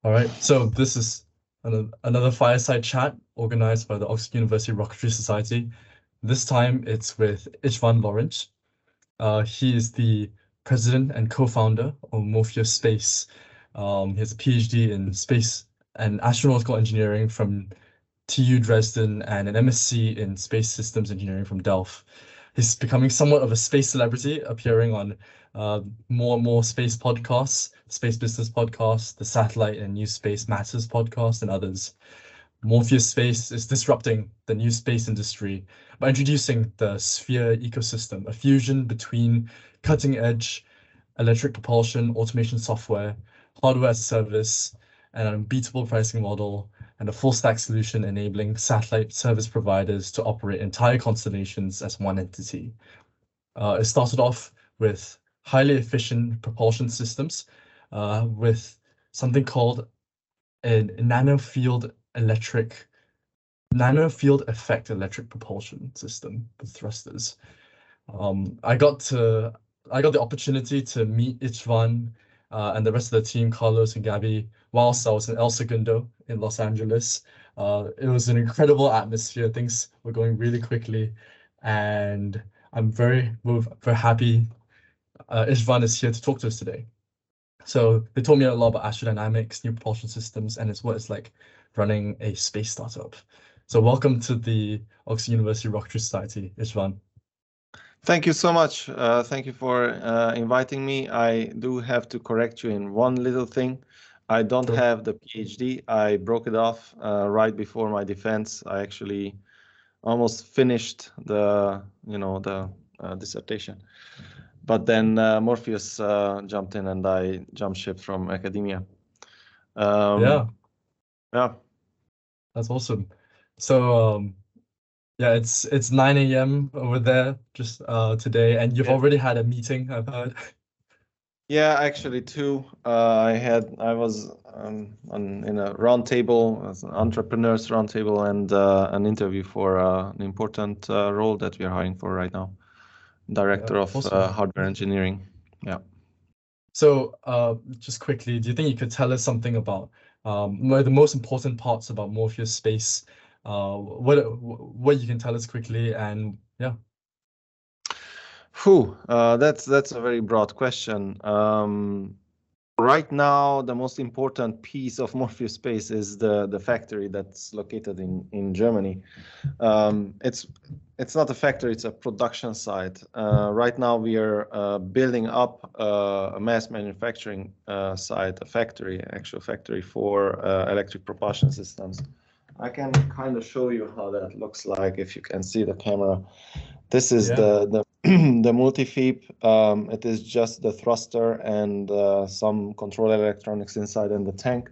All right, so this is another fireside chat organized by the Oxford University Rocketry Society. This time it's with István Lőrincz. He is the president and co-founder of Morpheus Space. He has a PhD in space and astronautical engineering from TU Dresden and an MSc in space systems engineering from Delft. He's becoming somewhat of a space celebrity, appearing on more and more space podcasts, Space Business Podcast, the Satellite and New Space Matters podcast, and others. Morpheus Space is disrupting the new space industry by introducing the Sphere ecosystem, a fusion between cutting-edge electric propulsion, automation software, hardware as a service, and an unbeatable pricing model, and a full stack solution enabling satellite service providers to operate entire constellations as one entity. It started off with highly efficient propulsion systems with something called a nanofield effect electric propulsion system with thrusters. I got the opportunity to meet István and the rest of the team, Carlos and Gabby, whilst I was in El Segundo in Los Angeles. It was an incredible atmosphere. Things were going really quickly, and we're very happy István is here to talk to us today. So they told me a lot about astrodynamics, new propulsion systems, and it's what it's like running a space startup. So welcome to the Oxford University Rocketry Society, István. Thank you so much. Thank you for inviting me. I do have to correct you in one little thing. I don't have the PhD. I broke it off right before my defense. I actually almost finished the dissertation. But then Morpheus jumped in and I jumped ship from academia. Yeah, That's awesome. So yeah, it's 9 a.m. over there just today, and you've already had a meeting, I've heard. Yeah, actually two. I was in a roundtable, as an entrepreneurs roundtable, and an interview for an important role that we are hiring for right now, director of hardware engineering. Yeah. So just quickly, do you think you could tell us something about the most important parts about Morpheus Space? What you can tell us quickly, and yeah. That's a very broad question. Right now, the most important piece of Morpheus Space is the factory that's located in Germany. It's not a factory; it's a production site. Right now, we are building up a mass manufacturing site, actual factory for electric propulsion systems. I can kind of show you how that looks like if you can see the camera. This is the the multi-feep. It is just the thruster and some control electronics inside in the tank.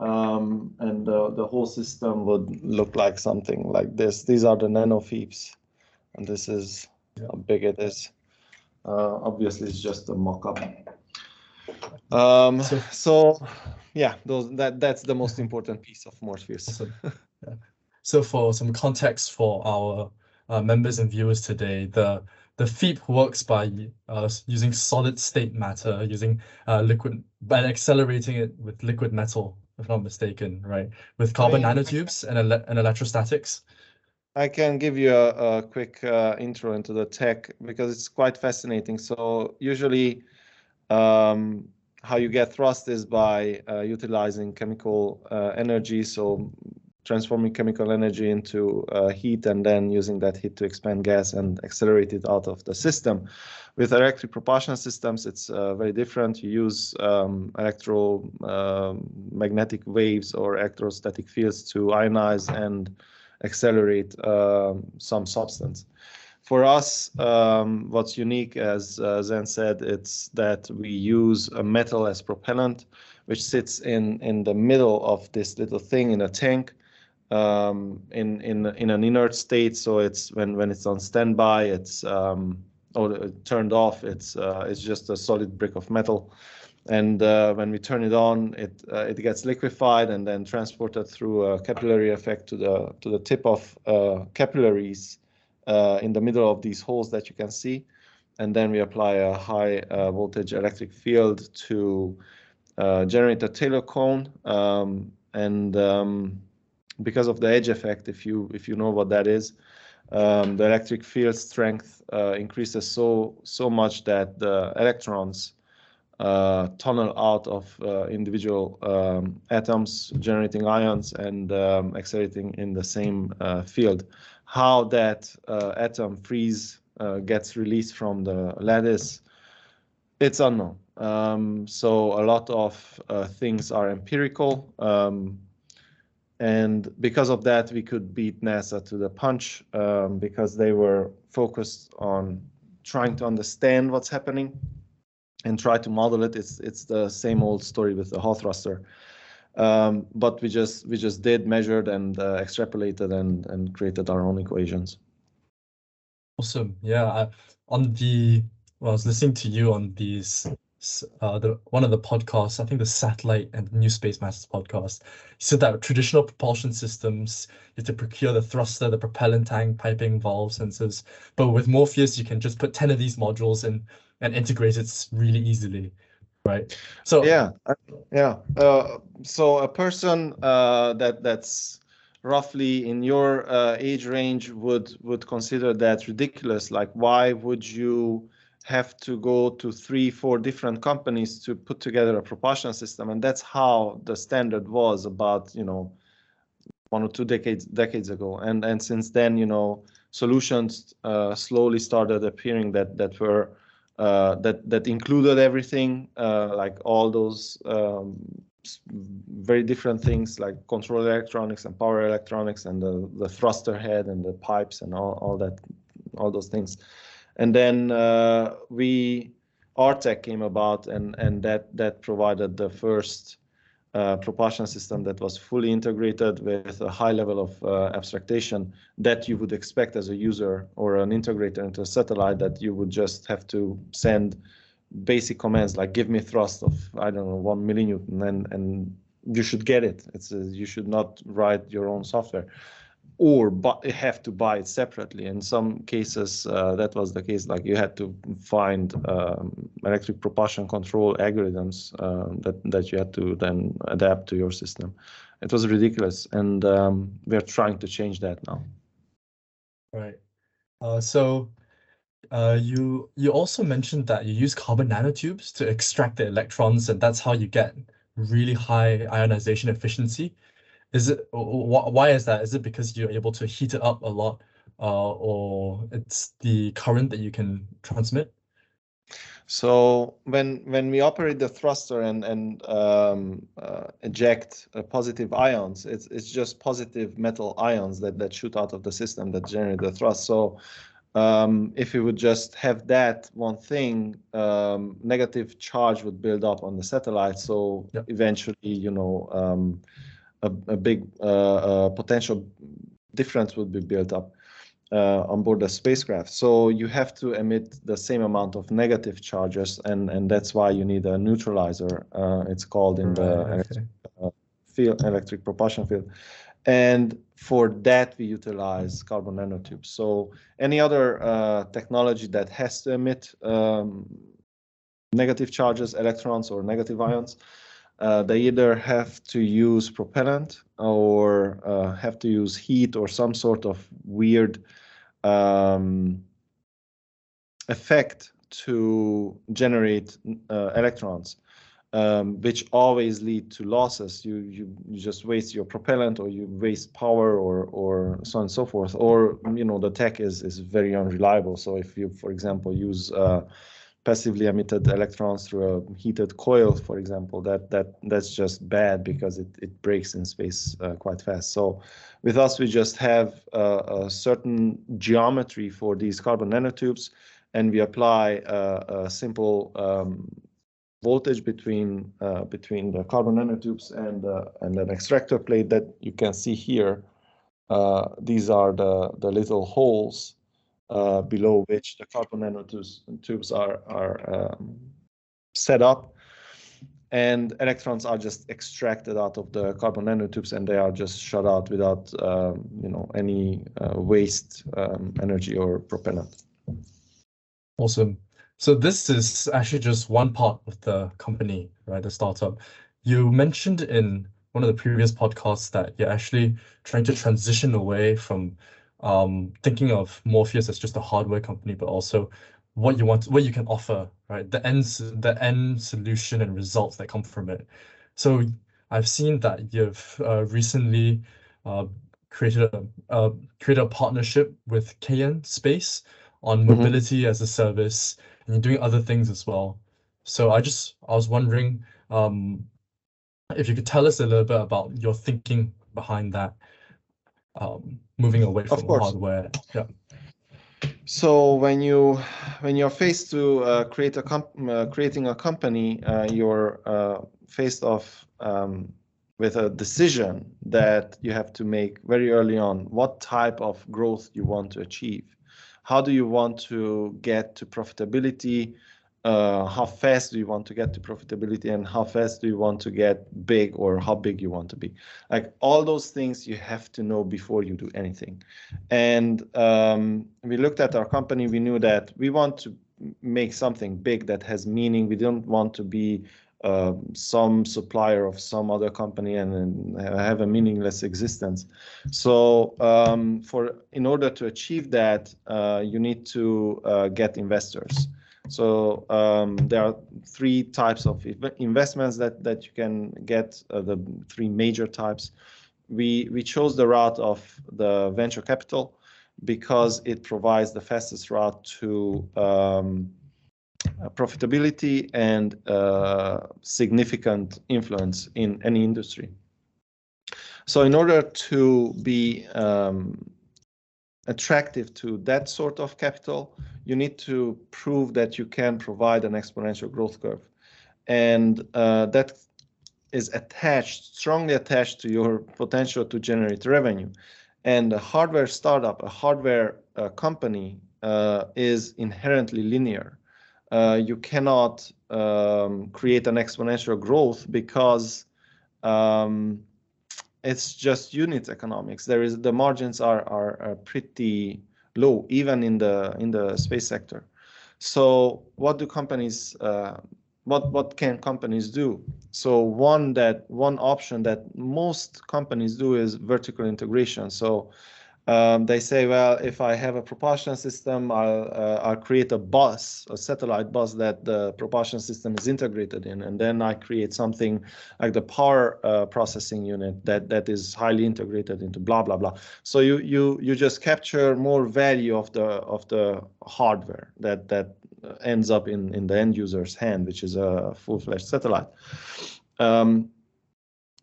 And the whole system would look like something like this. These are the nanofeeps, and this is how big it is. Obviously, it's just a mock-up. So yeah, that's the most important piece of Morpheus. Awesome. Yeah. So for some context for our members and viewers today, the FEEP works by using solid state matter, using liquid, and accelerating it with liquid metal, if not mistaken, right? With carbon nanotubes and electrostatics. I can give you a quick intro into the tech because it's quite fascinating. So usually how you get thrust is by utilizing chemical energy. So transforming chemical energy into heat and then using that heat to expand gas and accelerate it out of the system. With electric propulsion systems, it's very different. You use electromagnetic waves or electrostatic fields to ionize and accelerate some substance. For us, what's unique, as Zen said, it's that we use a metal as propellant, which sits in the middle of this little thing in a tank. In an inert state, so it's when it's on standby, it's or turned off, it's just a solid brick of metal, and when we turn it on, it gets liquefied and then transported through a capillary effect to the tip of capillaries in the middle of these holes that you can see, and then we apply a high voltage electric field to generate a Taylor cone, and because of the edge effect, if you know what that is, the electric field strength increases so much that the electrons tunnel out of individual atoms, generating ions and accelerating in the same field. How that atom freeze gets released from the lattice, it's unknown. So a lot of things are empirical. And because of that, we could beat NASA to the punch because they were focused on trying to understand what's happening and try to model it. It's the same old story with the Hall thruster. But we just did, measured, and extrapolated and created our own equations. Awesome. Yeah. I was listening to you on these one of the podcasts, I think the Satellite and New Space Masters podcast. You said that traditional propulsion systems, you have to procure the thruster, the propellant tank, piping, valve, sensors. But with Morpheus, you can just put 10 of these modules in and integrate it really easily, right? So yeah. So a person that's roughly in your age range would consider that ridiculous. Like, why would you have to go to 3-4 different companies to put together a propulsion system? And that's how the standard was about 1 or 2 decades ago. And since then, solutions slowly started appearing that were that included everything, like all those very different things, like control electronics and power electronics and the thruster head and the pipes and all those things. And then RTEC came about, and that provided the first propulsion system that was fully integrated with a high level of abstraction that you would expect as a user or an integrator into a satellite, that you would just have to send basic commands like give me thrust of, I don't know, 1 millinewton, and you should get it. You should not write your own software or have to buy it separately. In some cases, that was the case. Like, you had to find electric propulsion control algorithms that you had to then adapt to your system. It was ridiculous, and we're trying to change that now. Right. So you also mentioned that you use carbon nanotubes to extract the electrons, and that's how you get really high ionization efficiency. Why is that? Is it because you're able to heat it up a lot, or it's the current that you can transmit? So when we operate the thruster and eject positive ions, it's just positive metal ions that shoot out of the system that generate the thrust. So if we would just have that one thing, negative charge would build up on the satellite. So Yep. Eventually, a big potential difference would be built up on board the spacecraft. So you have to emit the same amount of negative charges, and that's why you need a neutralizer. It's called in the electric propulsion field. And for that, we utilize carbon nanotubes. So any other technology that has to emit negative charges, electrons or negative ions, they either have to use propellant or have to use heat or some sort of weird effect to generate electrons, which always lead to losses. You just waste your propellant, or you waste power, or so on and so forth. Or the tech is very unreliable. So if you, for example, use passively emitted electrons through a heated coil, for example, that's just bad because it breaks in space quite fast. So with us, we just have a certain geometry for these carbon nanotubes, and we apply a simple voltage between the carbon nanotubes and an extractor plate that you can see here. These are the little holes below which the carbon nanotubes are set up, and electrons are just extracted out of the carbon nanotubes, and they are just shot out without any waste energy or propellant. Awesome. So this is actually just one part of the company, right? The startup. You mentioned in one of the previous podcasts that you're actually trying to transition away from thinking of Morpheus as just a hardware company, but also what you can offer, right? The end solution and results that come from it. So I've seen that you've recently uh, created a partnership with KN Space on Mhm. mobility as a service, and you're doing other things as well. So I was wondering if you could tell us a little bit about your thinking behind that, moving away Of from course. hardware. Yeah. So when you're faced to creating a company, you're faced off with a decision that you have to make very early on. What type of growth you want to achieve? How do you want to get to profitability? How fast do you want to get to profitability, and how fast do you want to get big, or how big you want to be? Like all those things you have to know before you do anything. And we looked at our company. We knew that we want to make something big that has meaning. We don't want to be some supplier of some other company and have a meaningless existence. So in order to achieve that, you need to get investors. So there are three types of investments that you can get, the three major types. We chose the route of the venture capital because it provides the fastest route to profitability and significant influence in any industry. So in order to be attractive to that sort of capital, you need to prove that you can provide an exponential growth curve. And that is strongly attached to your potential to generate revenue. And a hardware startup, a hardware company is inherently linear. You cannot create an exponential growth because it's just unit economics. The margins are pretty low, even in the space sector. So what do companies what can companies do? So one option that most companies do is vertical integration. So they say, well, if I have a propulsion system, I'll create a satellite bus that the propulsion system is integrated in, and then I create something like the power processing unit that is highly integrated into blah blah blah. So you just capture more value of the hardware that ends up in the end user's hand, which is a full-fledged satellite.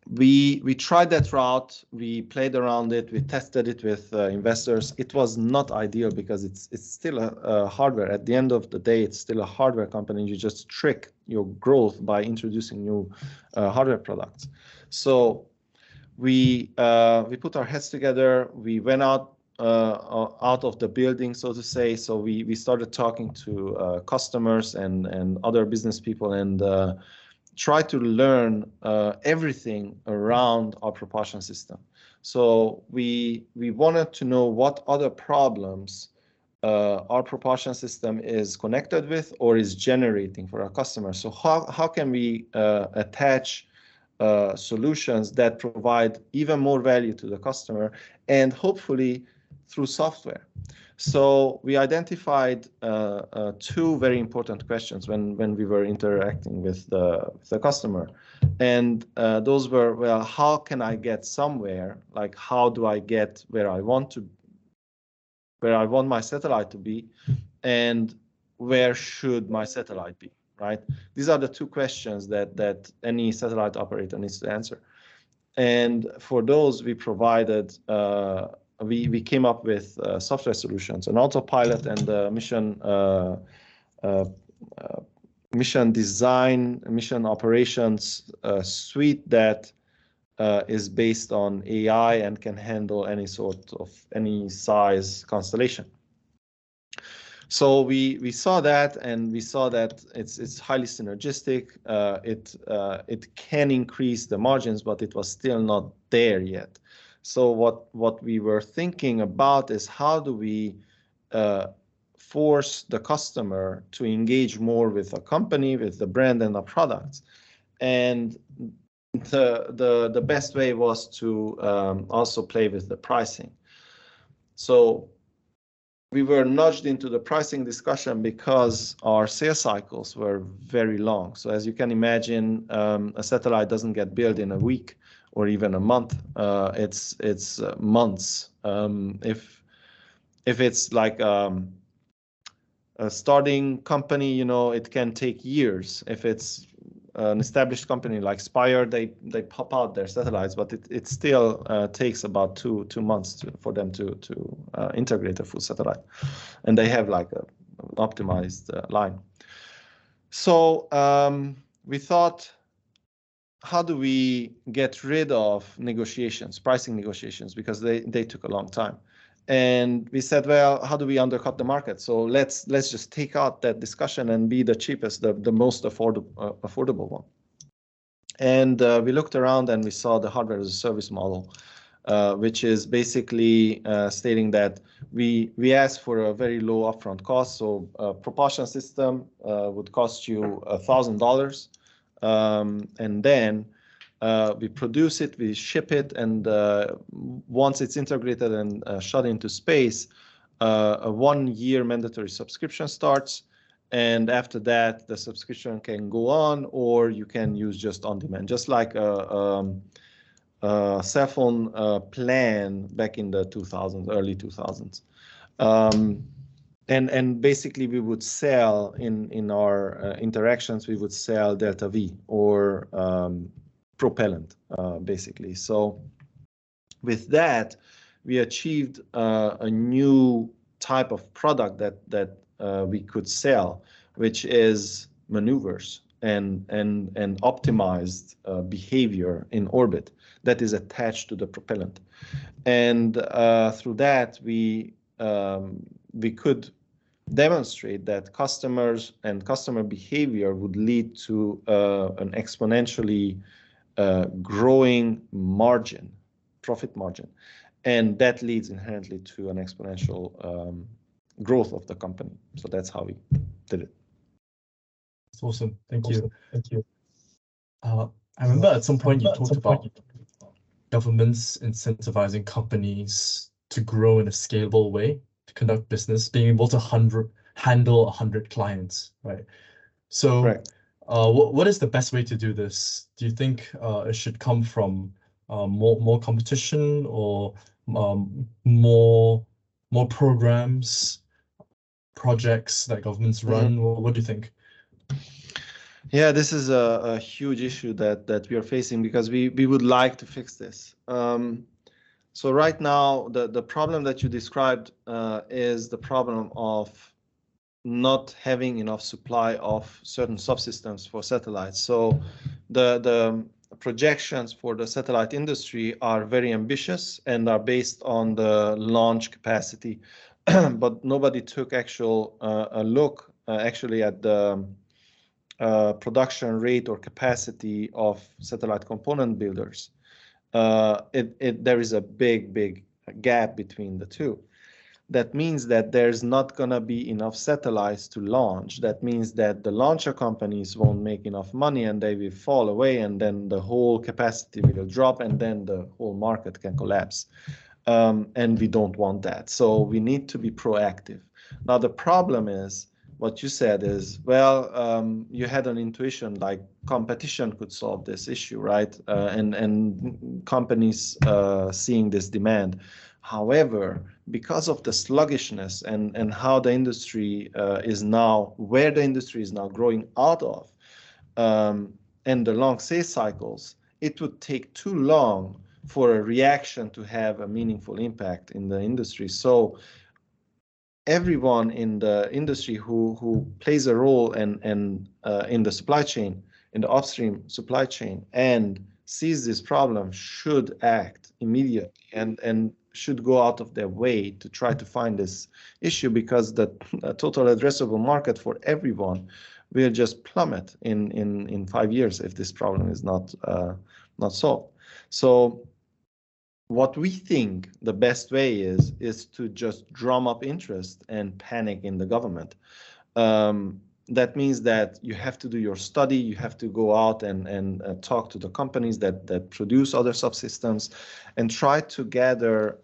We tried that route. We played around it. We tested it with investors. It was not ideal because it's still a hardware. At the end of the day, it's still a hardware company. You just trick your growth by introducing new hardware products. So we put our heads together. We went out of the building, so to say. So we started talking to customers and other business people, and try to learn everything around our propulsion system. So we wanted to know what other problems our propulsion system is connected with or is generating for our customers. So how can we attach solutions that provide even more value to the customer, and hopefully through software. So we identified two very important questions when we were interacting with the customer. And those were, well, how can I get somewhere? Like, how do I get where I want my satellite to be? And where should my satellite be, right? These are the two questions that any satellite operator needs to answer. And for those, we provided we came up with software solutions, an autopilot and mission design, mission operations suite that is based on AI and can handle any size constellation. So we saw that, and we saw that it's highly synergistic. It can increase the margins, but it was still not there yet. So what we were thinking about is how do we force the customer to engage more with a company, with the brand and the products. And the best way was to also play with the pricing. So we were nudged into the pricing discussion because our sales cycles were very long. So as you can imagine, a satellite doesn't get built in a week or even a month. It's months. If it's like a starting company, you know, it can take years. If it's an established company like Spire, they pop out their satellites, but it still takes about two months for them to integrate a full satellite, and they have like an optimized line. So we thought, how do we get rid of negotiations, pricing negotiations, because they took a long time. And we said, well, how do we undercut the market? So let's just take out that discussion and be the cheapest, the most affordable one. And we looked around and we saw the hardware as a service model, which is basically stating that we ask for a very low upfront cost. So a propulsion system would cost you $1,000, and then we produce it, we ship it, and once it's integrated and shot into space, a 1-year mandatory subscription starts. And after that, the subscription can go on, or you can use just on demand, just like a cell phone plan back in the 2000s, early 2000s. And basically, we would sell in our interactions, we would sell Delta V or propellant, basically. So with that, we achieved a new type of product that we could sell, which is maneuvers and optimized behavior in orbit that is attached to the propellant. And through that, we could demonstrate that customers and customer behavior would lead to an exponentially growing margin, profit margin, and that leads inherently to an exponential growth of the company. So that's how we did it. That's awesome. Thank you. Thank you. I remember at some point you talked about governments incentivizing companies to grow in a scalable way, to conduct business, being able to handle 100 clients, right? So Correct. What is the best way to do this? Do you think it should come from more competition, or more programs, projects that governments run? What do you think? Yeah, this is a huge issue that we are facing, because we would like to fix this. So right now, the problem that you described is the problem of not having enough supply of certain subsystems for satellites. So the projections for the satellite industry are very ambitious and are based on the launch capacity, but nobody took a look actually at the production rate or capacity of satellite component builders. There is a big gap between the two. That means that there's not going to be enough satellites to launch. That means that the launcher companies won't make enough money and they will fall away, and then the whole capacity will drop, and then the whole market can collapse. And we don't want that. So we need to be proactive. Now, the problem is, what you said is, well, you had an intuition like competition could solve this issue, right? And companies seeing this demand. However, because of the sluggishness and how the industry where the industry is now growing out of, and the long sales cycles, it would take too long for a reaction to have a meaningful impact in the industry. So everyone in the industry who plays a role in the supply chain, in the upstream supply chain, and sees this problem should act immediately and should go out of their way to try to find this issue, because the total addressable market for everyone will just plummet in 5 years if this problem is not solved. So what we think the best way is to just drum up interest and panic in the government. That means that you have to do your study, you have to go out and talk to the companies that produce other subsystems and try to gather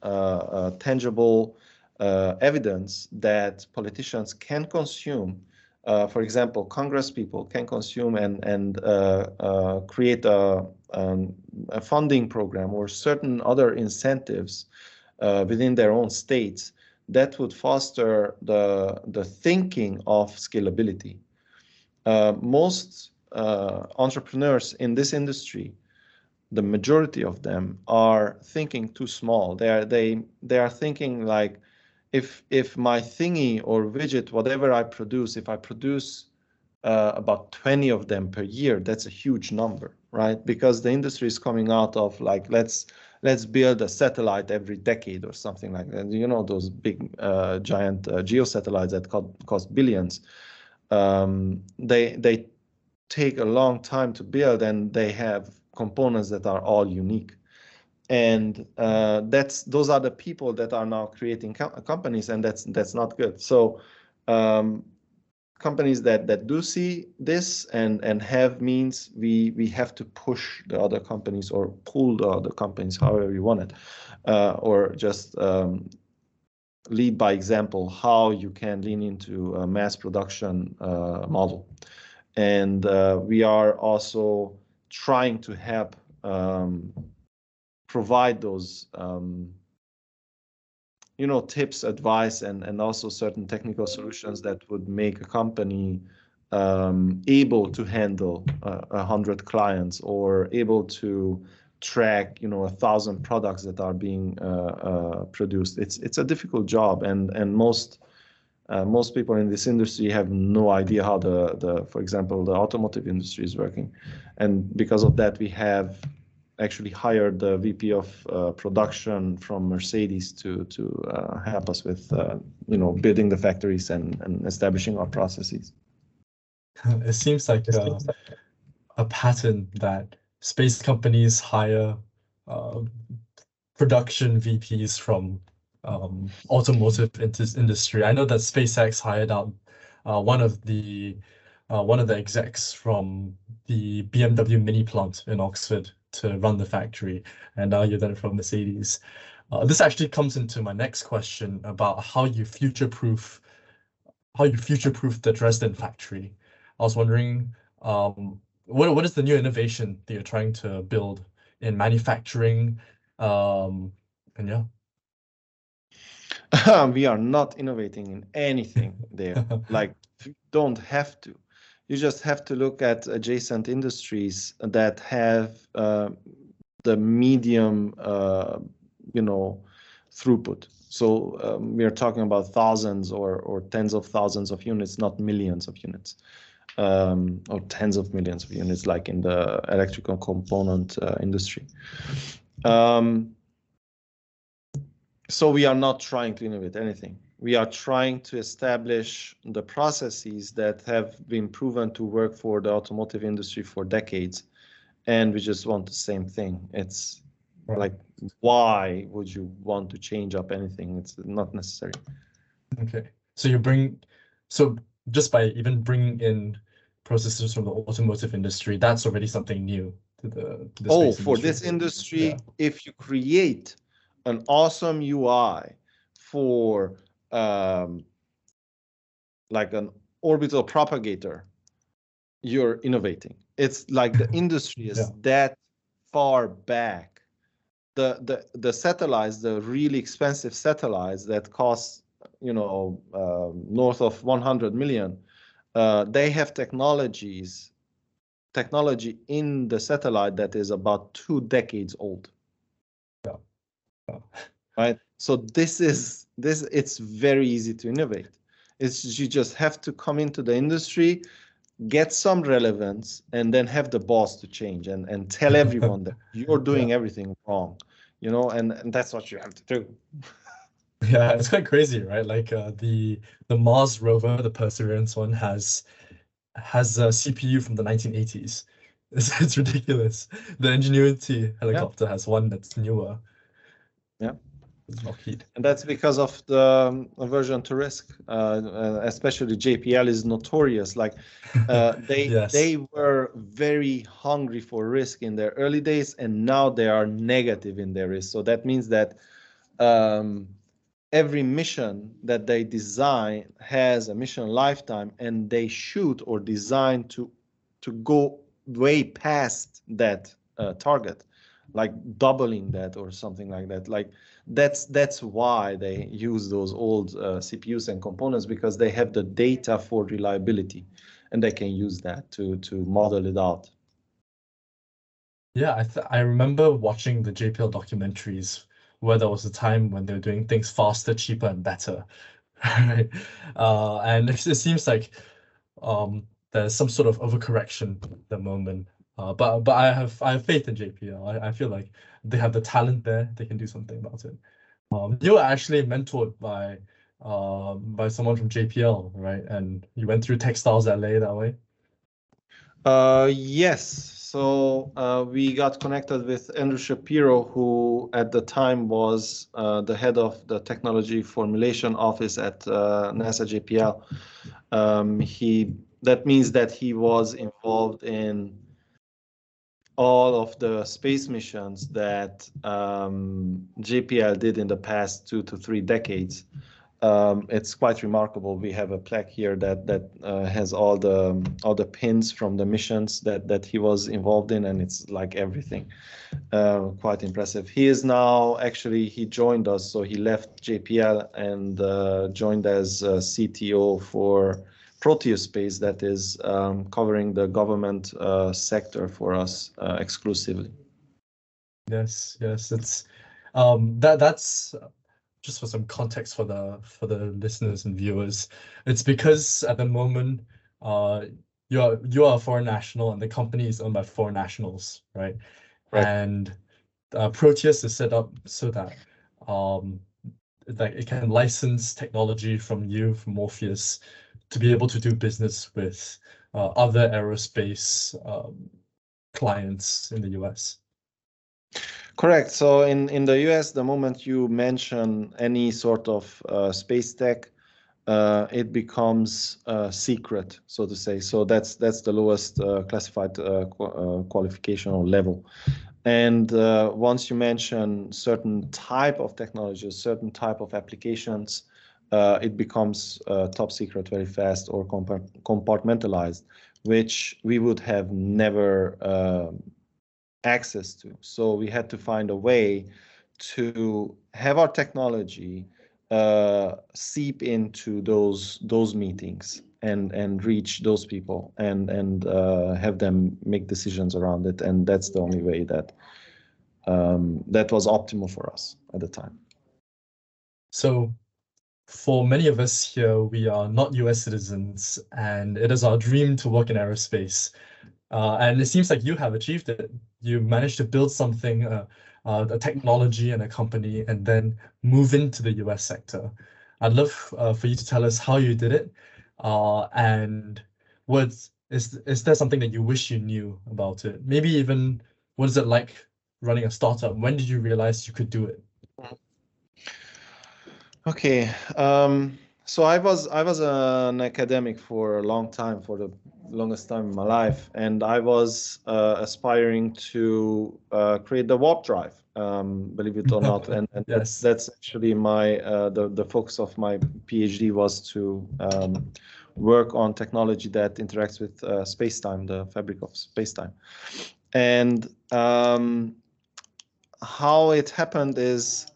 tangible evidence that politicians can consume. For example, Congress people can consume and create a funding program or certain other incentives within their own states that would foster the thinking of scalability. Most entrepreneurs in this industry, the majority of them are thinking too small. They are thinking like, if my thingy or widget, whatever I produce, if I produce about 20 of them per year, that's a huge number, right? Because the industry is coming out of like, let's build a satellite every decade or something like that. You know, those big giant geosatellites that cost billions. They take a long time to build, and they have components that are all unique. And those are the people that are now creating companies, and that's not good. So companies that do see this and have means, we have to push the other companies or pull the other companies, however you want it, or just lead by example how you can lean into a mass production model. And we are also trying to help provide those tips, advice, and also certain technical solutions that would make a company able to handle 100 clients or able to track 1,000 products that are being produced. It's a difficult job, and most people in this industry have no idea how for example, the automotive industry is working. And because of that, we have actually hired the VP of production from Mercedes to help us with building the factories and establishing our processes. It seems like a pattern that space companies hire production VPs from automotive industry. I know that SpaceX hired out one of the execs from the BMW mini plant in Oxford to run the factory, and now you're done from Mercedes. This actually comes into my next question about how you future-proof the Dresden factory. I was wondering, what is the new innovation that you're trying to build in manufacturing? And yeah. We are not innovating in anything there. Like, you don't have to. You just have to look at adjacent industries that have the medium, throughput. So we are talking about thousands or tens of thousands of units, not millions of units, or tens of millions of units, like in the electrical component industry. So we are not trying to innovate anything. We are trying to establish the processes that have been proven to work for the automotive industry for decades. And we just want the same thing. It's like, why would you want to change up anything? It's not necessary. Okay. So just by even bringing in processes from the automotive industry, that's already something new to the space for industry. This industry, if you create an awesome UI for like an orbital propagator, you're innovating. It's like the industry is that far back. The satellites, the really expensive satellites that cost north of 100 million, they have technology in the satellite that is about 2 decades old. Right. So it's very easy to innovate. You just have to come into the industry, get some relevance, and then have the boss to change and tell everyone that you're doing everything wrong, and that's what you have to do. Yeah, it's quite crazy, right? Like the Mars rover, the Perseverance one, has a CPU from the 1980s. It's ridiculous. The Ingenuity helicopter has one that's newer. Yeah. Lockheed. And that's because of the aversion to risk. Especially JPL is notorious. Like Yes. they were very hungry for risk in their early days, and now they are negative in their risk. So that means that every mission that they design has a mission lifetime, and they shoot or design to go way past that target, like doubling that or something like that. Like that's why they use those old CPUs and components, because they have the data for reliability, and they can use that to model it out. Yeah, I remember watching the JPL documentaries where there was a time when they were doing things faster, cheaper, and better, right? And it seems like there's some sort of overcorrection at the moment. But I have faith in JPL. I feel like they have the talent there. They can do something about it. You were actually mentored by someone from JPL, right? And you went through Textiles LA that way. Yes. So we got connected with Andrew Shapiro, who at the time was the head of the technology formulation office at NASA JPL. That means that he was involved in all of the space missions that JPL did in the past 2 to 3 decades. It's quite remarkable. We have a plaque here that has all the pins from the missions that he was involved in, and it's like everything. Quite impressive. He is now he joined us, so he left JPL and joined as CTO for Proteus Space, that is covering the government sector for us exclusively. Yes, it's that's just for some context for the listeners and viewers. It's because at the moment, you are a foreign national and the company is owned by foreign nationals, right? Right. And Proteus is set up so that like it can license technology from Morpheus, to be able to do business with other aerospace clients in the US. Correct. So in the US, the moment you mention any sort of space tech, it becomes secret, so to say. So that's the lowest classified qualification or level. And once you mention certain type of technologies, certain type of applications, it becomes top secret very fast, or compartmentalized, which we would have never access to. So we had to find a way to have our technology seep into those meetings and reach those people and have them make decisions around it. And that's the only way that that was optimal for us at the time. So for many of us here, we are not US citizens, and it is our dream to work in aerospace. And it seems like you have achieved it. You managed to build something, a technology and a company, and then move into the US sector. I'd love for you to tell us how you did it, and is there something that you wish you knew about it? Maybe even what is it like running a startup? When did you realize you could do it? Okay, so I was an academic for a long time, for the longest time in my life, and I was aspiring to create the warp drive, believe it or not, and Yes. that's actually my the focus of my PhD was to work on technology that interacts with space-time, the fabric of space-time, and how it happened is.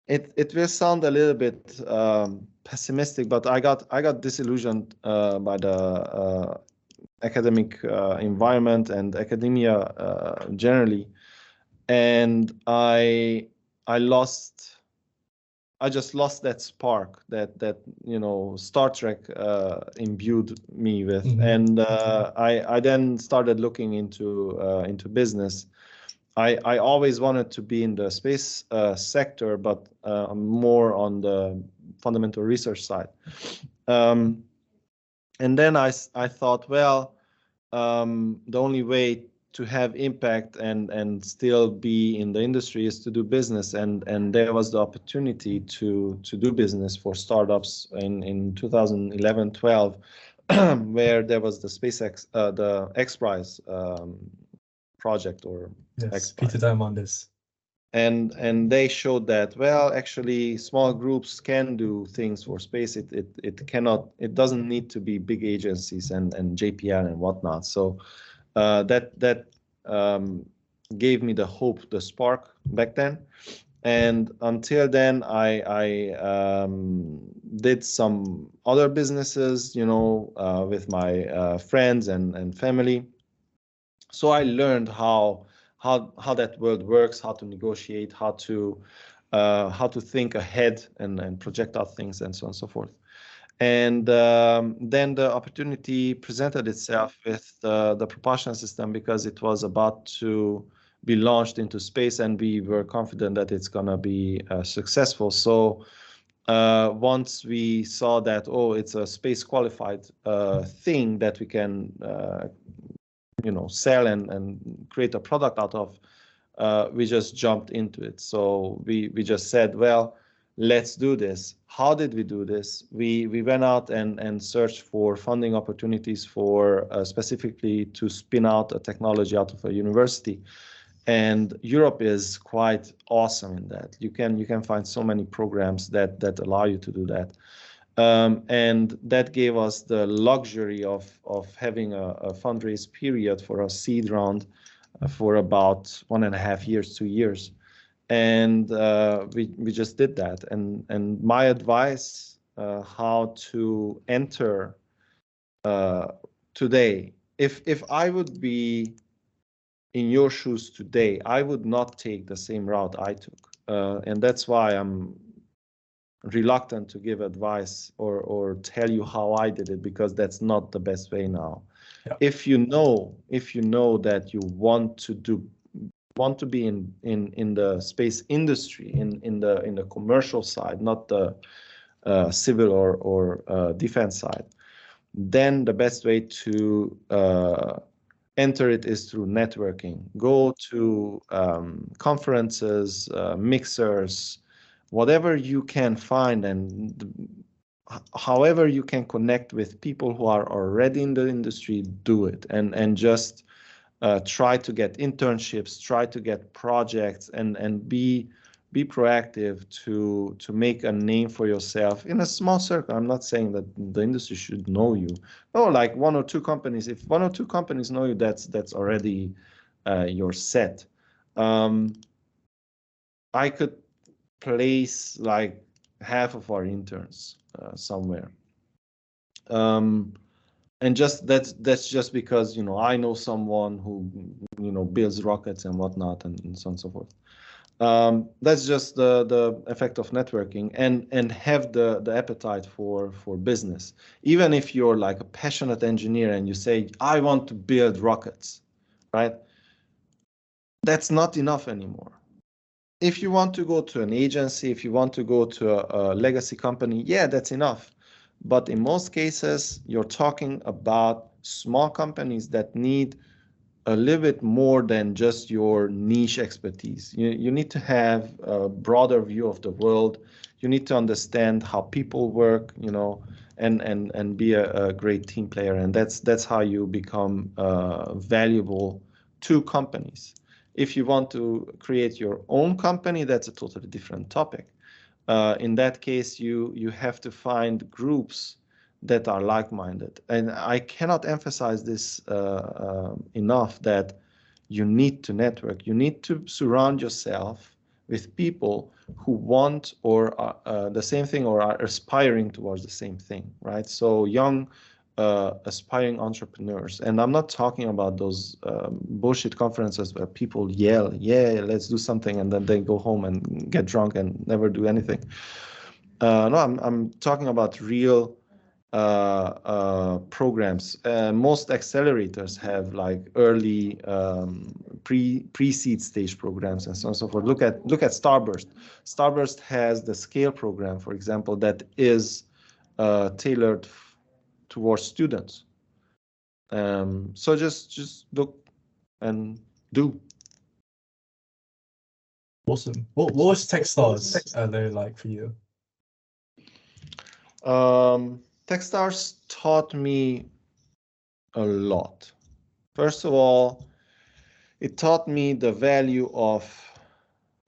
It will sound a little bit pessimistic, but I got disillusioned by the academic environment and academia generally, and I just lost that spark that Star Trek imbued me with, and I then started looking into business. I always wanted to be in the space sector, but more on the fundamental research side. And then I thought, well, the only way to have impact and still be in the industry is to do business, and there was the opportunity to do business for startups in 2011-12, where there was the SpaceX the X Prize project, or Yes, Peter Diamandis. And they showed that, well, actually small groups can do things for space. It doesn't need to be big agencies and JPL and whatnot. So that gave me the hope, the spark back then. And until then, I did some other businesses, you know, with my friends and family. So I learned how that world works, how to negotiate, how to think ahead and project out things, and so on and so forth. And then the opportunity presented itself with the propulsion system, because it was about to be launched into space, and we were confident that it's going to be successful. So once we saw that, oh, it's a space qualified thing that we can you know, sell and create a product out of, we just jumped into it. So we just said, well, let's do this. How did we do this? We went out and searched for funding opportunities for specifically to spin out a technology out of a university. And Europe is quite awesome in that. You can find so many programs that allow you to do that. And that gave us the luxury of having a fundraise period for a seed round for about 1.5 years, 2 years. And we just did that. And my advice how to enter today, if I would be in your shoes today, I would not take the same route I took. And that's why I'm reluctant to give advice or tell you how I did it, because that's not the best way now. Yeah. If you know that you want to be in the space industry, in the commercial side, not the civil or defense side, then the best way to enter it is through networking. Go to conferences, mixers, whatever you can find, and however you can connect with people who are already in the industry, do it, and just try to get internships, try to get projects, and be proactive to make a name for yourself in a small circle. I'm not saying that the industry should know you. No, like 1 or 2 companies. If 1 or 2 companies know you, that's already your set. I could place like half of our interns somewhere, and that's just because, you know, I know someone who, you know, builds rockets and whatnot, and so on and so forth. That's just the effect of networking, and have the appetite for business. Even if you're like a passionate engineer and you say, I want to build rockets, right? That's not enough anymore. If you want to go to an agency, if you want to go to a legacy company, yeah, that's enough. But in most cases, you're talking about small companies that need a little bit more than just your niche expertise. You need to have a broader view of the world. You need to understand how people work, you know, and be a great team player. And that's how you become valuable to companies. If you want to create your own company, that's a totally different topic. In that case, you have to find groups that are like-minded. And I cannot emphasize this enough, that you need to network. You need to surround yourself with people who want or the same thing, or are aspiring towards the same thing, right? So young aspiring entrepreneurs. And I'm not talking about those bullshit conferences where people yell, yeah, let's do something, and then they go home and get drunk and never do anything. No, I'm talking about real programs. Most accelerators have like early pre-seed stage programs, and so on and so forth. Look at Starburst. Starburst has the scale program, for example, that is tailored towards students. So just look and do. Awesome. What was Techstars LA like for you? Techstars taught me a lot. First of all, it taught me the value of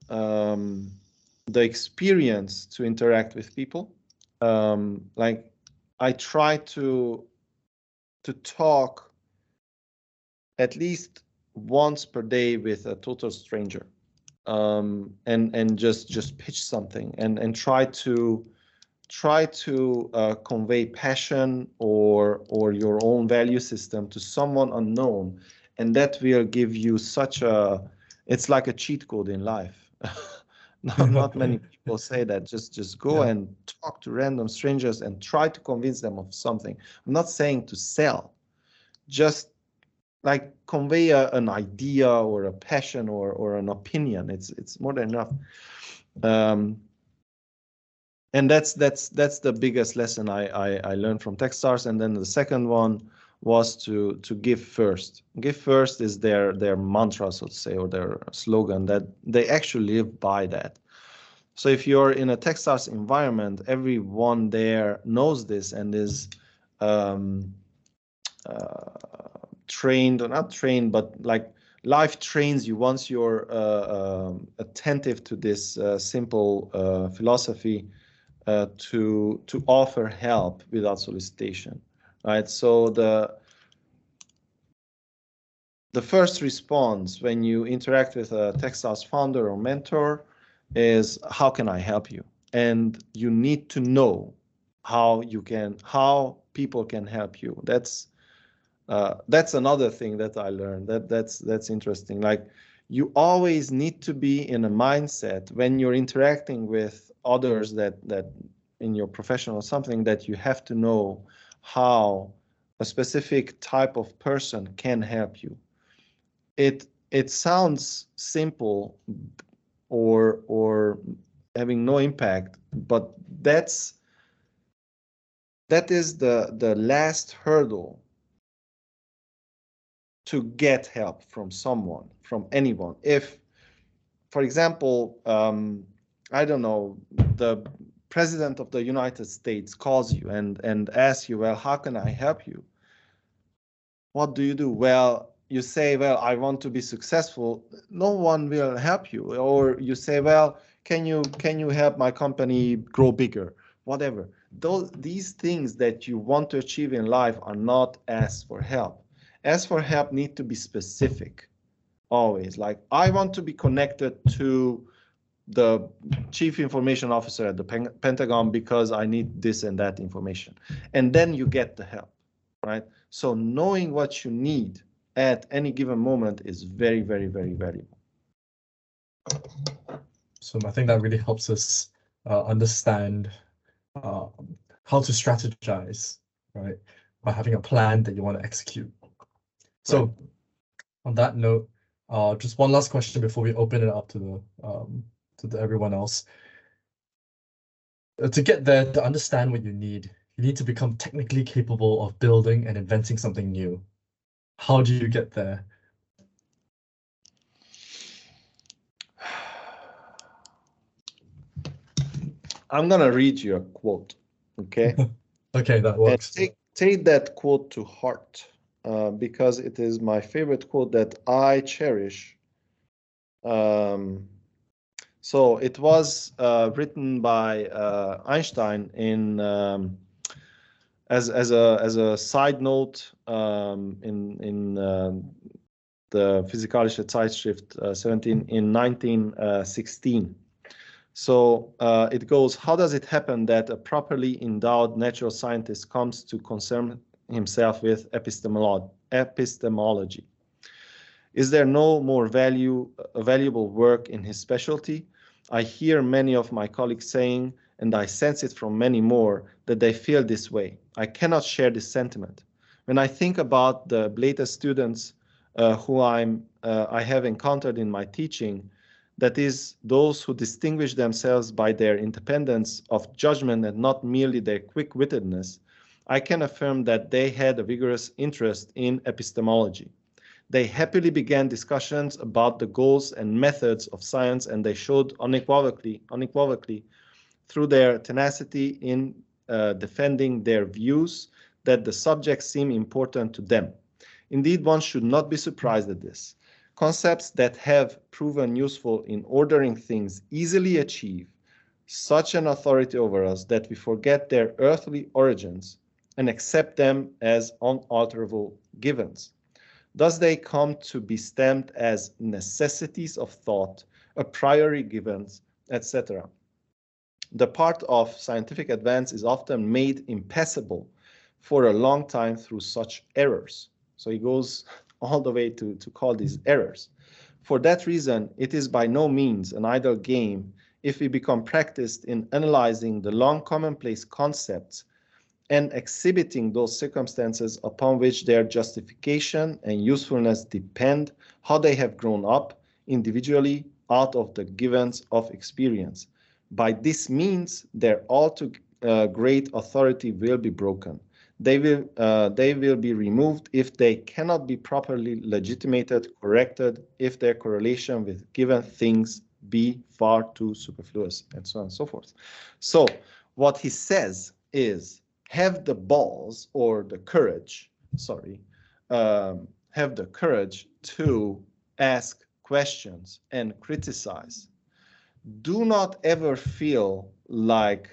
the experience to interact with people. Like I try to talk at least once per day with a total stranger, and just pitch something and try to convey passion or your own value system to someone unknown, and that will give you such a, it's like a cheat code in life. Not many people say that. Just go and talk to random strangers and try to convince them of something. I'm not saying to sell, just like convey an idea or a passion or an opinion. It's more than enough. And that's the biggest lesson I learned from Techstars. And then the second one was to give first. Give first is their mantra, so to say, or their slogan, that they actually live by that. So if you're in a Techstars environment, everyone there knows this and is trained, or not trained, but like life trains you once you're attentive to this simple philosophy. To offer help without solicitation, right? So the first response when you interact with a Techstars founder or mentor is, how can I help you? And you need to know how people can help you. That's another thing that I learned. That's interesting. Like, you always need to be in a mindset when you're interacting with others that in your profession or something, that you have to know how a specific type of person can help you. It sounds simple or having no impact, but that is the last hurdle to get help from someone, from anyone. If, for example, I don't know, the President of the United States calls you and asks you, well, how can I help you? What do you do? Well, you say, well, I want to be successful. No one will help you. Or you say, well, can you help my company grow bigger? Whatever. These things that you want to achieve in life are not ask for help. Ask for help need to be specific. Always, like, I want to be connected to the chief information officer at the Pentagon because I need this and that information. And then you get the help, right? So knowing what you need at any given moment is very, very, very valuable. So I think that really helps us understand how to strategize, right? By having a plan that you want to execute. So right. On that note, just one last question before we open it up to everyone else. To get there, to understand what you need to become technically capable of building and inventing something new. How do you get there? I'm gonna read you a quote, okay? Okay, that works. And take that quote to heart, because it is my favorite quote that I cherish. So it was written by Einstein in as a side note in the Physikalische Zeitschrift 17 in 1916. So it goes, how does it happen that a properly endowed natural scientist comes to concern himself with epistemology? Is there no more valuable work in his specialty? I hear many of my colleagues saying, and I sense it from many more, that they feel this way. I cannot share this sentiment. When I think about the latest students who I have encountered in my teaching, that is, those who distinguish themselves by their independence of judgment and not merely their quick-wittedness, I can affirm that they had a vigorous interest in epistemology. They happily began discussions about the goals and methods of science, and they showed unequivocally through their tenacity in defending their views that the subjects seem important to them. Indeed, one should not be surprised at this. Concepts that have proven useful in ordering things easily achieve such an authority over us that we forget their earthly origins and accept them as unalterable givens. Thus they come to be stamped as necessities of thought, a priori givens, etc. The path of scientific advance is often made impassable for a long time through such errors. So he goes all the way to call these errors. For that reason, it is by no means an idle game if we become practiced in analyzing the long commonplace concepts and exhibiting those circumstances upon which their justification and usefulness depend, how they have grown up individually out of the givens of experience. By this means, their all too great authority will be broken. They will be removed if they cannot be properly legitimated, corrected, if their correlation with given things be far too superfluous, and so on and so forth. So what he says is, have the balls or the courage, have the courage to ask questions and criticize. Do not ever feel like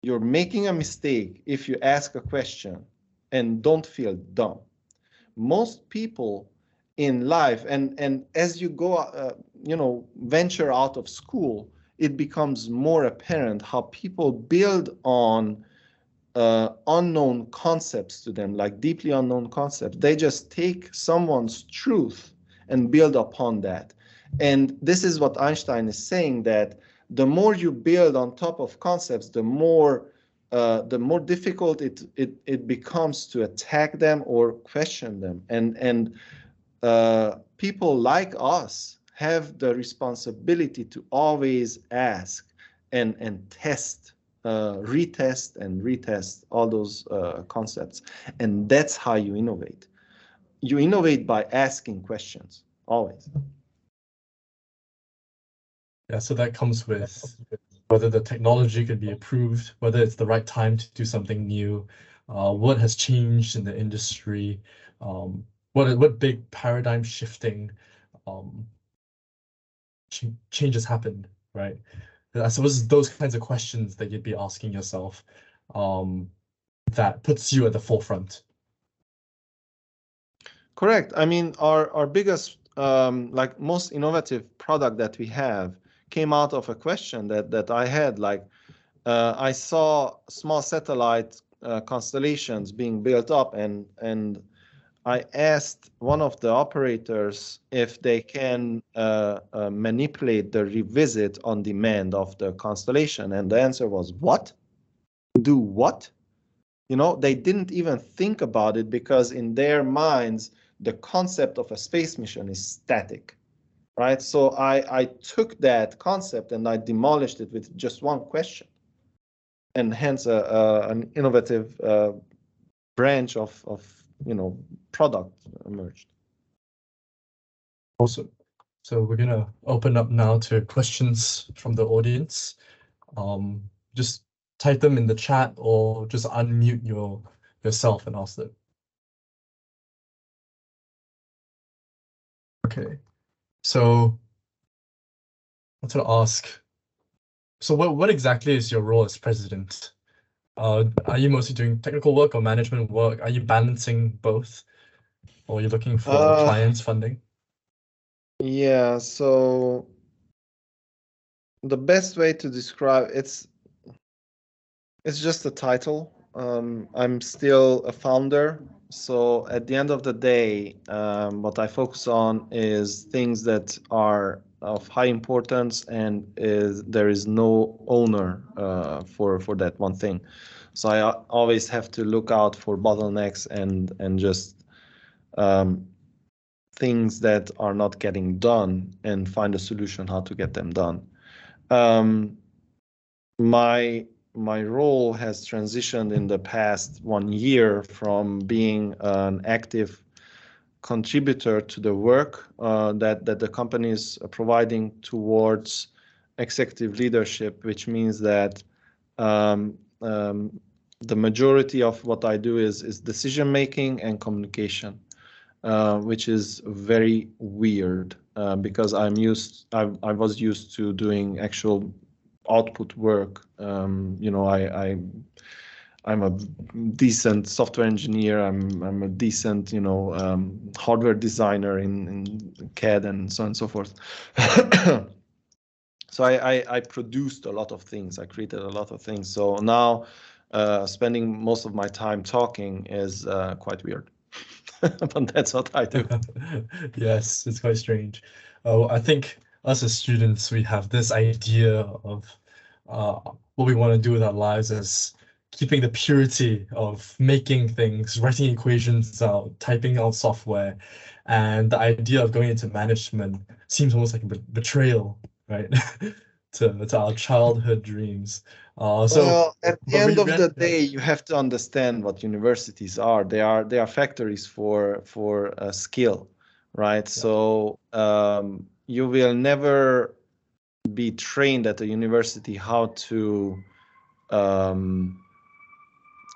you're making a mistake if you ask a question, and don't feel dumb. Most people in life, and as you go, venture out of school, it becomes more apparent how people build on unknown concepts to them, like deeply unknown concepts. They just take someone's truth and build upon that. And this is what Einstein is saying, that the more you build on top of concepts, the more difficult it becomes to attack them or question them. And people like us have the responsibility to always ask and test, retest and retest all those concepts. And that's how you innovate. You innovate by asking questions, always. Yeah, so that comes with whether the technology could be improved, whether it's the right time to do something new, what has changed in the industry, what big paradigm shifting changes happened, right? I suppose those kinds of questions that you'd be asking yourself, that puts you at the forefront. Correct. I mean, our biggest, like most innovative product that we have came out of a question that I had. Like, I saw small satellite constellations being built up, and I asked one of the operators if they can manipulate the revisit on demand of the constellation, and the answer was, what? Do what? You know, they didn't even think about it, because in their minds, the concept of a space mission is static, right? So I took that concept and I demolished it with just one question, and hence an innovative branch of product emerged. Awesome. So we're gonna open up now to questions from the audience. Just type them in the chat or just unmute yourself and ask them. Okay, so I want to ask, so what exactly is your role as president? Are you mostly doing technical work or management work? Are you balancing both? Or are you looking for clients funding? Yeah, so the best way to describe it's just a title. I'm still a founder, so at the end of the day, what I focus on is things that are of high importance, and there is no owner for that one thing. So I always have to look out for bottlenecks and just things that are not getting done, and find a solution how to get them done. My role has transitioned in the past 1 year from being an active contributor to the work that the company is providing towards executive leadership, which means that the majority of what I do is decision making and communication, which is very weird because I was used to doing actual output work. I'm a decent software engineer. I'm a decent, hardware designer in CAD and so on and so forth. So I produced a lot of things. I created a lot of things. So now spending most of my time talking is quite weird. But that's what I do. Yes, it's quite strange. Oh, I think us as students, we have this idea of what we want to do with our lives as keeping the purity of making things, writing equations out, typing out software, and the idea of going into management seems almost like a betrayal, right? to our childhood dreams. Well, at the end of the yeah. day, you have to understand what universities are. They are factories for skill, right? Yeah. So you will never be trained at a university how to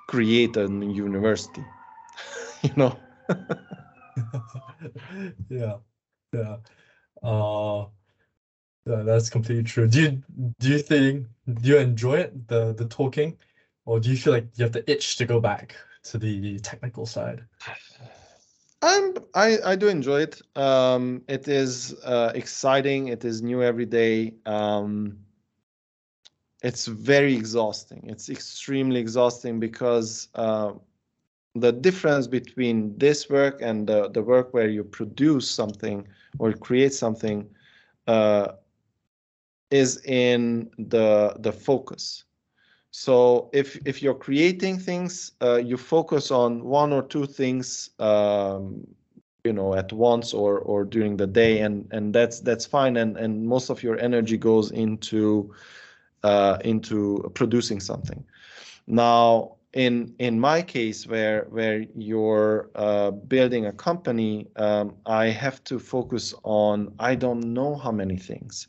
create a university, you know. Yeah, yeah. That's completely true. Do you enjoy it, the talking, or do you feel like you have the itch to go back to the technical side? I do enjoy it. It is exciting. It is new every day. It's very exhausting. It's extremely exhausting because the difference between this work and the work where you produce something or create something is in the focus. So if you're creating things, you focus on one or two things, at once or during the day, and that's fine. And most of your energy goes into producing something. Now, in my case, where you're building a company, I have to focus on I don't know how many things.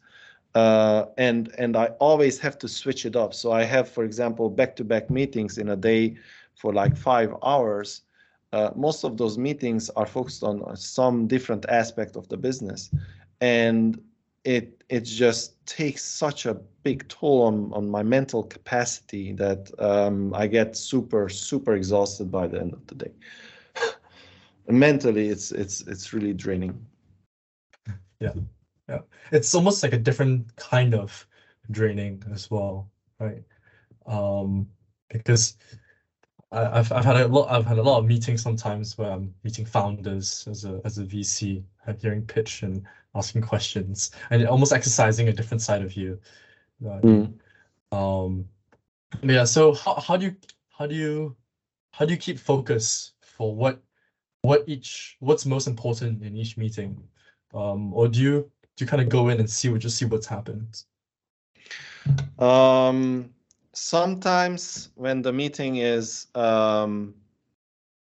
And I always have to switch it up. So I have, for example, back-to-back meetings in a day for like 5 hours. Most of those meetings are focused on some different aspect of the business, and it just takes such a big toll on my mental capacity that I get super exhausted by the end of the day. Mentally, it's really draining. Yeah, yeah. It's almost like a different kind of draining as well, right? Because I've had a lot of meetings sometimes where I'm meeting founders as a VC, hearing pitch and asking questions, and almost exercising a different side of you. Yeah. So how do you keep focus for what's most important in each meeting, or do you kind of go in and see what's happened? Sometimes when the meeting is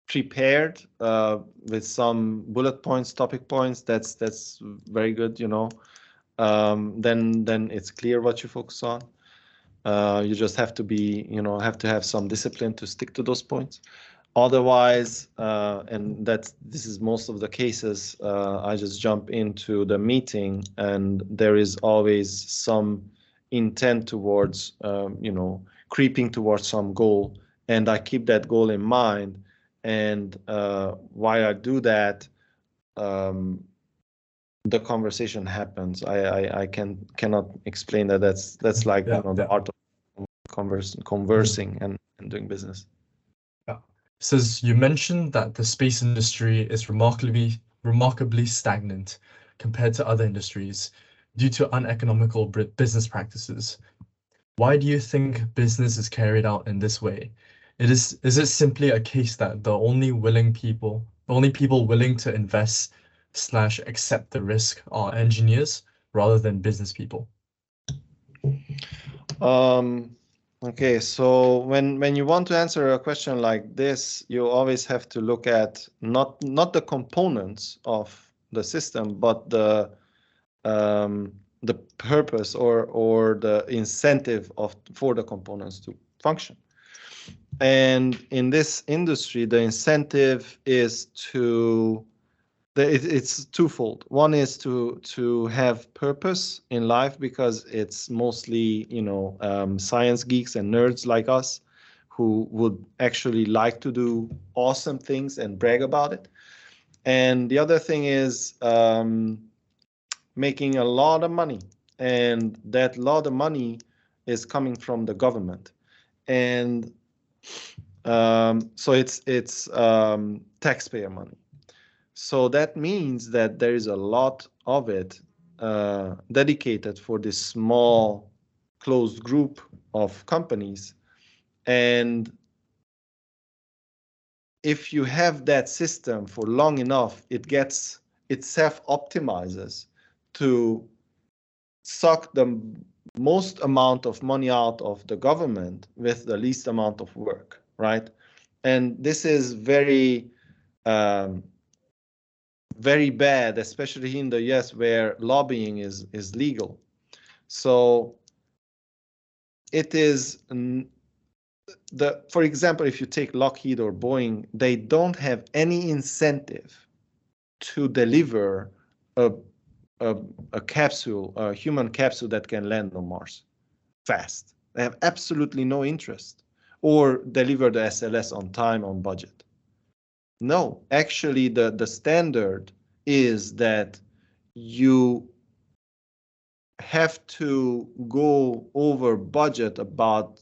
prepared with some bullet points, topic points, that's very good, then it's clear what you focus on. You just have to have some discipline to stick to those points. Otherwise, and this is most of the cases, I just jump into the meeting and there is always some intent towards, creeping towards some goal, and I keep that goal in mind. And while I do that, the conversation happens. I cannot explain that. That's like the art of conversing and doing business. Yeah. Says you mentioned that the space industry is remarkably stagnant compared to other industries due to uneconomical business practices. Why do you think business is carried out in this way? Is it simply a case that the only people willing to invest / accept the risk are engineers rather than business people? Okay, so when you want to answer a question like this, you always have to look at not the components of the system, but the purpose or the incentive for the components to function. And in this industry, the incentive is it's twofold. One is to have purpose in life, because it's mostly science geeks and nerds like us who would actually like to do awesome things and brag about it. And the other thing is making a lot of money, and that lot of money is coming from the government. And so it's taxpayer money. So that means that there is a lot of it dedicated for this small closed group of companies. And if you have that system for long enough, it self-optimizes to suck the most amount of money out of the government with the least amount of work, right? And this is very very bad, especially in the US, where lobbying is legal. So it is for example, if you take Lockheed or Boeing, they don't have any incentive to deliver a capsule, a human capsule that can land on Mars fast. They have absolutely no interest, or deliver the SLS on time, on budget. No, actually, the standard is that you have to go over budget about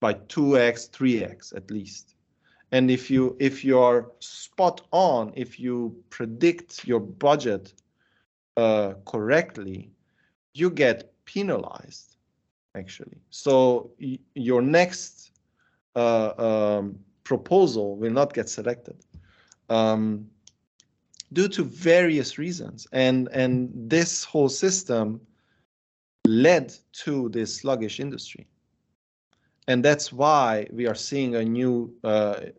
by 2x, 3x at least. And if you're spot on, if you predict your budget correctly, you get penalized, actually. So your next proposal will not get selected due to various reasons. And this whole system led to this sluggish industry. And that's why we are seeing a new a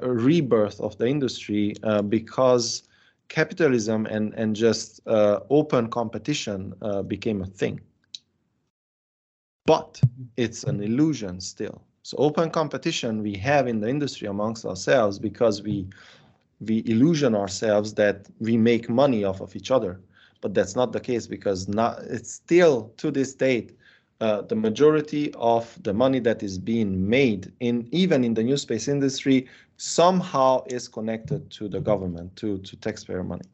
rebirth of the industry, because capitalism and just open competition became a thing. But it's an illusion still. So open competition we have in the industry amongst ourselves because we illusion ourselves that we make money off of each other. But that's not the case, because it's still to this date the majority of the money that is being made even in the new space industry somehow is connected to the government, to taxpayer money.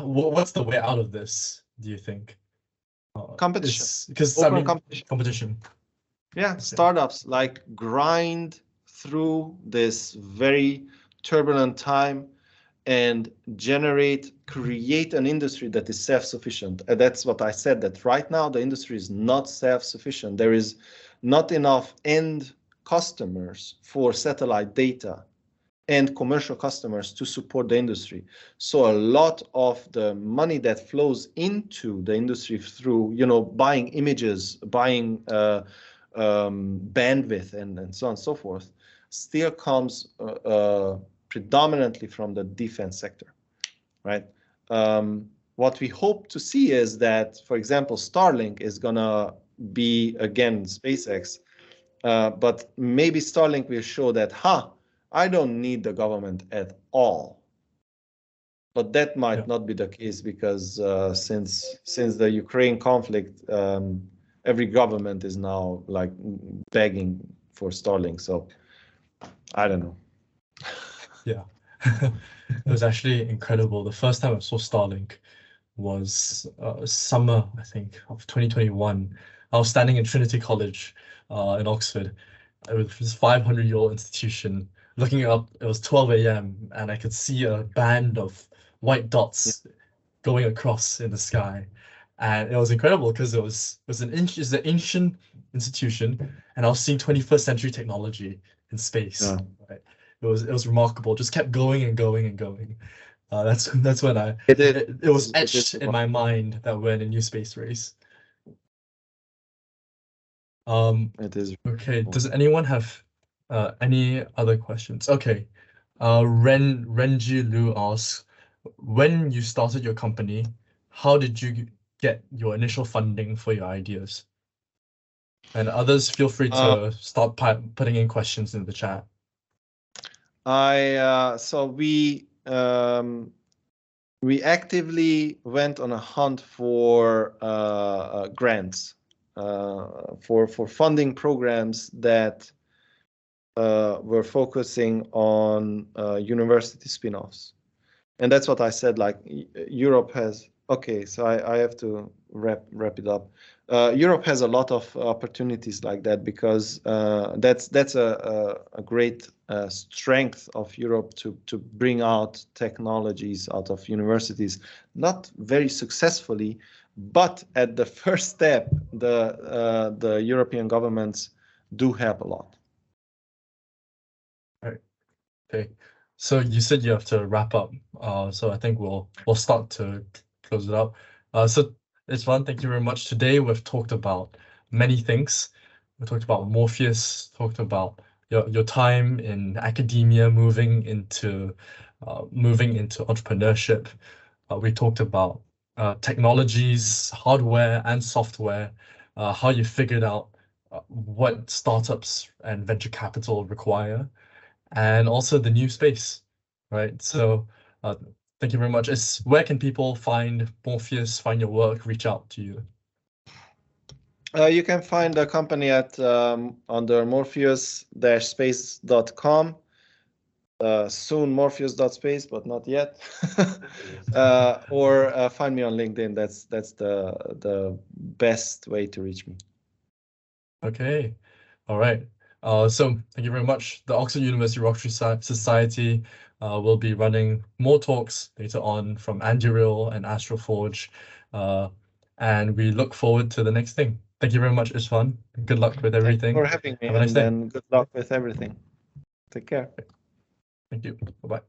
What's the way out of this, do you think? Competition. Because competition. Yeah, startups like grind through this very turbulent time and create an industry that is self-sufficient. And that's what I said, that right now the industry is not self-sufficient. There is not enough end customers for satellite data and commercial customers to support the industry. So a lot of the money that flows into the industry through, buying images, buying bandwidth, and so on and so forth, still comes predominantly from the defense sector, right? What we hope to see is that, for example, Starlink is gonna be again SpaceX, but maybe Starlink will show that, I don't need the government at all. But that might not be the case, because since the Ukraine conflict, every government is now like begging for Starlink. So I don't know. Yeah, it was actually incredible. The first time I saw Starlink was summer, I think, of 2021. I was standing in Trinity College in Oxford. It was this 500-year-old institution. Looking up, it was 12 a.m. and I could see a band of white dots going across in the sky. And it was incredible because it's an ancient institution, and I was seeing 21st century technology in space. Yeah. Right? It was remarkable. Just kept going and going and going. That's when it was etched in my mind that we're in a new space race. It is. Okay, does anyone have any other questions? Okay. Renji Lu asks, when you started your company, how did you get your initial funding for your ideas? And others, feel free to start putting in questions in the chat. So we actively went on a hunt for grants, for funding programs that were focusing on university spin-offs. And that's what I said, like Europe has, okay, so I have to wrap it up. Europe has a lot of opportunities like that, because that's a great strength of Europe to bring out technologies out of universities, not very successfully, but at the first step, the European governments do help a lot. All right. Okay. So you said you have to wrap up. So I think we'll start to close it up. So István, thank you very much. Today we've talked about many things. We talked about Morpheus, talked about your time in academia, moving into entrepreneurship. We talked about technologies, hardware and software, how you figured out what startups and venture capital require, and also the new space, right? So thank you very much. Where can people find Morpheus, find your work, reach out to you? You can find the company at under morpheus-space.com. Soon morpheus.space, but not yet. Or find me on LinkedIn. That's the best way to reach me. Okay, all right. So thank you very much. The Oxford University Rocketry Society will be running more talks later on from Anduril and Astroforge, and we look forward to the next thing. Thank you very much, István. Good luck with everything. Thank you for having me. Have a nice day. And good luck with everything. Take care. Thank you. Bye-bye.